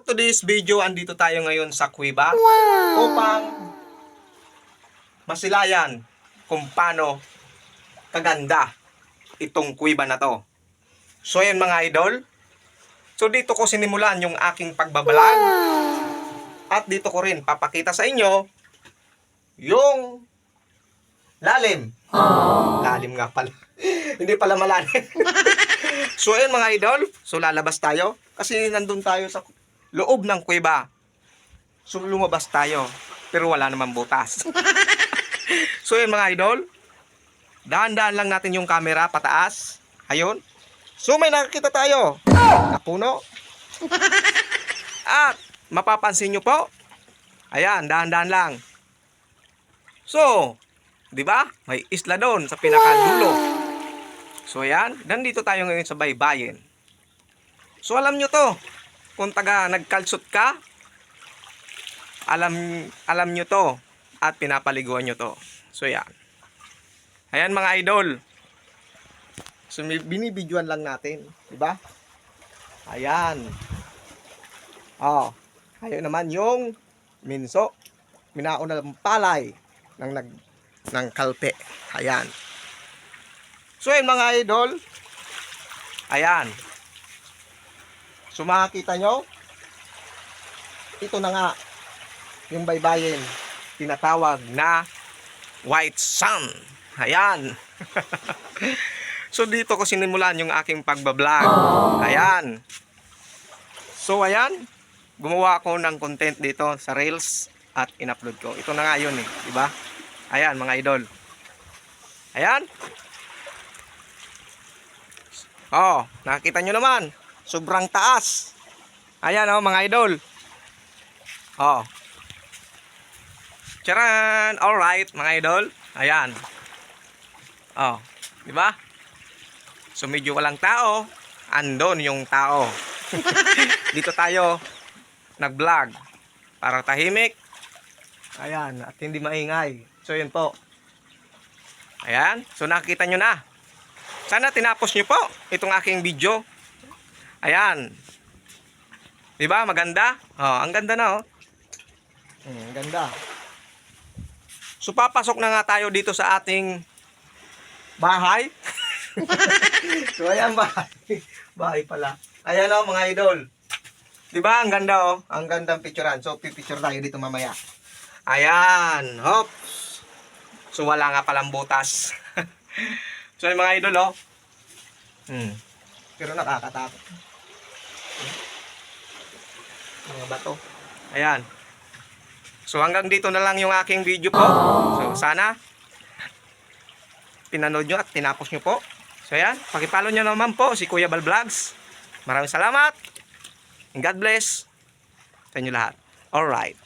For today's video, andito tayo ngayon sa kuweba upang masilayan kung paano kaganda itong kuweba na to. So yan mga idol. So dito ko sinimulan yung aking pagbabalag. At dito ko rin papakita sa inyo yung lalim. Lalim nga pala. Hindi pala malalim. So ayun mga idol, so lalabas tayo kasi nandun tayo sa loob ng kuweba. So lumabas tayo pero wala namang butas. So ayun mga idol, dahan-dahan lang natin yung camera pataas. Ayun. So may nakikita tayo na puno. At mapapansin nyo po, ayan, dahan-dahan lang. So, di ba? May isla doon sa pinakadulo. So ayan, nandito tayo ngayon sa baybayin. So alam nyo to, kung taga nagkalsot ka, alam nyo to at pinapaliguan nyo to. So ayan. Ayan mga idol. So binibidyoan lang natin, di ba? Ayan. Oh, ayun naman yung minso. Minauna ng palay ng kalpe. Ayan. So yun mga idol, ayan. So makikita nyo, ito na nga yung baybayin, tinatawag na white sand. Ayan. So dito ko sinimulan yung aking pagbablog. Ayan. So ayan, gumawa ako ng content dito sa Reels at in-upload ko. Ito na nga yun eh, di ba? Ayan mga idol. Ayan. Oh, nakita nyo naman. Sobrang taas. Ayan oh mga idol. Oh. Charan! Alright mga idol. Ayan. Oh, di ba? So medyo walang tao. Andon yung tao. Dito tayo nag-vlog para tahimik. Ayan, at hindi maingay. So yun po. Ayan, so nakita nyo na. Sana tinapos nyo po itong aking video. Ayan. Diba? Maganda? Oh, ang ganda na oh. Ang ganda. So papasok na nga tayo dito sa ating bahay. So ayan bahay. Bahay pala. Ayan oh mga idol. Diba? Ang ganda oh. Ang gandang picturean. So pipicture tayo dito mamaya. Ayan. Hop. So wala nga palang butas. So yung mga idol oh. Pero nakakatakot. Mga bato. Ayan. So hanggang dito na lang yung aking video po. So sana pinanood nyo at tinapos nyo po. So ayan. Pakipalo nyo naman po si Kuya Bal Vlogs. Maraming salamat. And God bless sa inyo lahat. Alright.